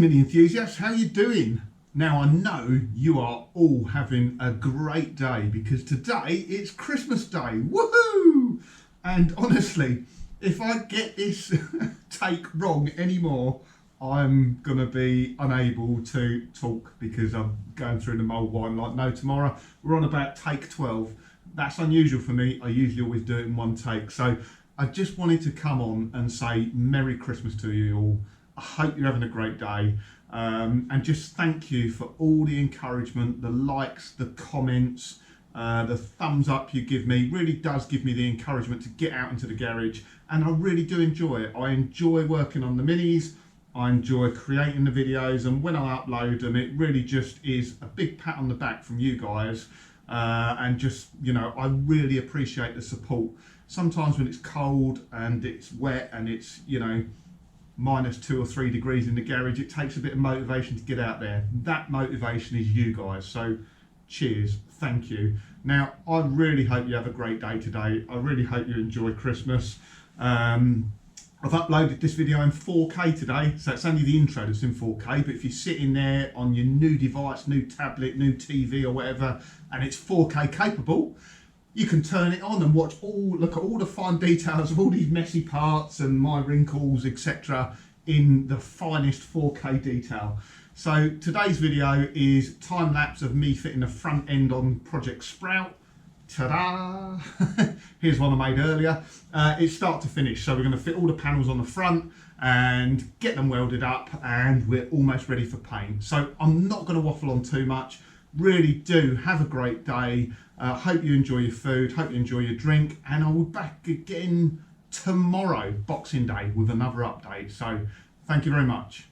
Mini enthusiasts, how you doing? Now I know you are all having a great day because today it's Christmas Day, woohoo! And honestly, if I get this take wrong anymore, I'm gonna be unable to talk because I'm going through the mulled wine like no tomorrow. We're on about take 12. That's unusual for me. I usually always do it in one take. So I just wanted to come on and say Merry Christmas to you all. I hope you're having a great day, and just thank you for all the encouragement, the likes, the comments, the thumbs up you give me. Really does give me the encouragement to get out into the garage, and I really do enjoy it. I enjoy working on the minis, I enjoy creating the videos, and when I upload them it really just is a big pat on the back from you guys, and just, you know, I really appreciate the support. Sometimes when it's cold and it's wet and it's, you know, minus 2 or 3 degrees in the garage, it takes a bit of motivation to get out there. That motivation is you guys, so cheers, thank you. Now I really hope you have a great day today. I really hope you enjoy Christmas. I've uploaded this video in 4K today, so it's only the intro that's in 4K, but if you're sitting there on your new device, new tablet, new TV or whatever, and it's 4K capable, you can turn it on and look at all the fine details of all these messy parts and my wrinkles, etc. in the finest 4K detail. So today's video is time lapse of me fitting the front end on Project Sprout. Ta-da! Here's one I made earlier. It's start to finish, so we're going to fit all the panels on the front and get them welded up, and we're almost ready for paint. So I'm not going to waffle on too much. Really do have a great day. Hope you enjoy your food, hope you enjoy your drink, and I will be back again tomorrow, Boxing Day, with another update. So thank you very much.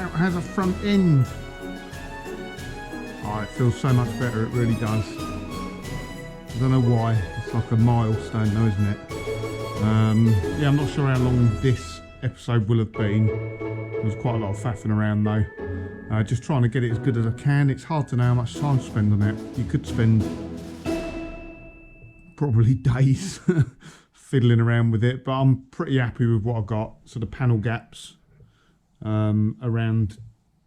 now has a front end. Oh, it feels so much better, it really does. I don't know why, it's like a milestone though, isn't it? Yeah, I'm not sure how long this episode will have been. There was quite a lot of faffing around though. Just trying to get it as good as I can. It's hard to know how much time to spend on it. You could spend probably days fiddling around with it, but I'm pretty happy with what I've got. So the panel gaps around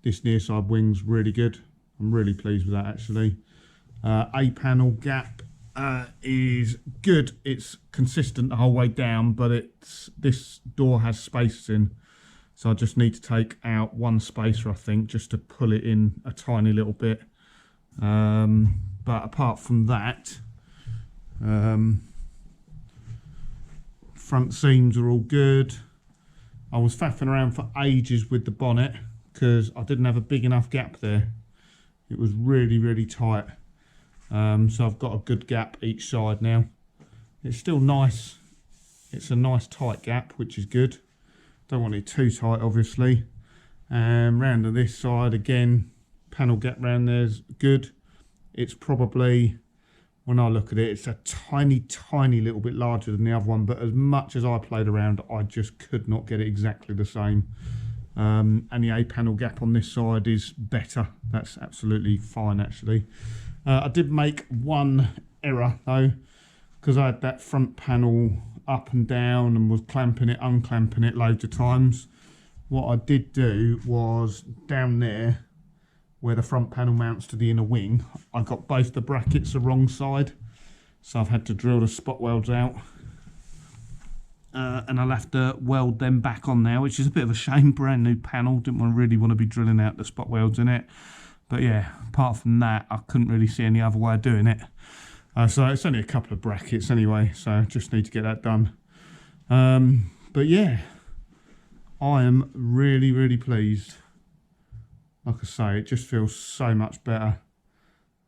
this near side wing's really good. I'm really pleased with that actually. A panel gap is good. It's consistent the whole way down, but this door has spaces in, so I just need to take out one spacer I think just to pull it in a tiny little bit. But apart from that, front seams are all good. I was faffing around for ages with the bonnet because I didn't have a big enough gap there. It was really tight. So I've got a good gap each side now. It's still nice. It's a nice tight gap, which is good. Don't want it too tight, obviously. Round to this side again, panel gap round there's good. It's probably, when I look at it, it's a tiny little bit larger than the other one, but as much as I played around, I just could not get it exactly the same. And the A panel gap on this side is better. That's absolutely fine actually. I did make one error though, because I had that front panel up and down and was clamping it, unclamping it loads of times. What I did do was down there where the front panel mounts to the inner wing, I got both the brackets the wrong side, so I've had to drill the spot welds out. And I'll have to weld them back on now, which is a bit of a shame. Brand new panel, didn't really want to be drilling out the spot welds in it. But yeah, apart from that, I couldn't really see any other way of doing it. So it's only a couple of brackets anyway, so I just need to get that done. But yeah, I am really pleased. Like I say, it just feels so much better.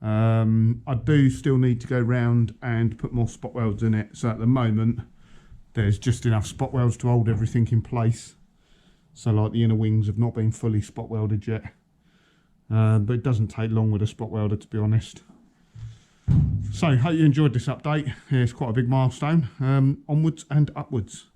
I do still need to go round and put more spot welds in it. So at the moment, there's just enough spot welds to hold everything in place. So like the inner wings have not been fully spot welded yet. But it doesn't take long with a spot welder, to be honest. So hope you enjoyed this update. It's quite a big milestone. Onwards and upwards.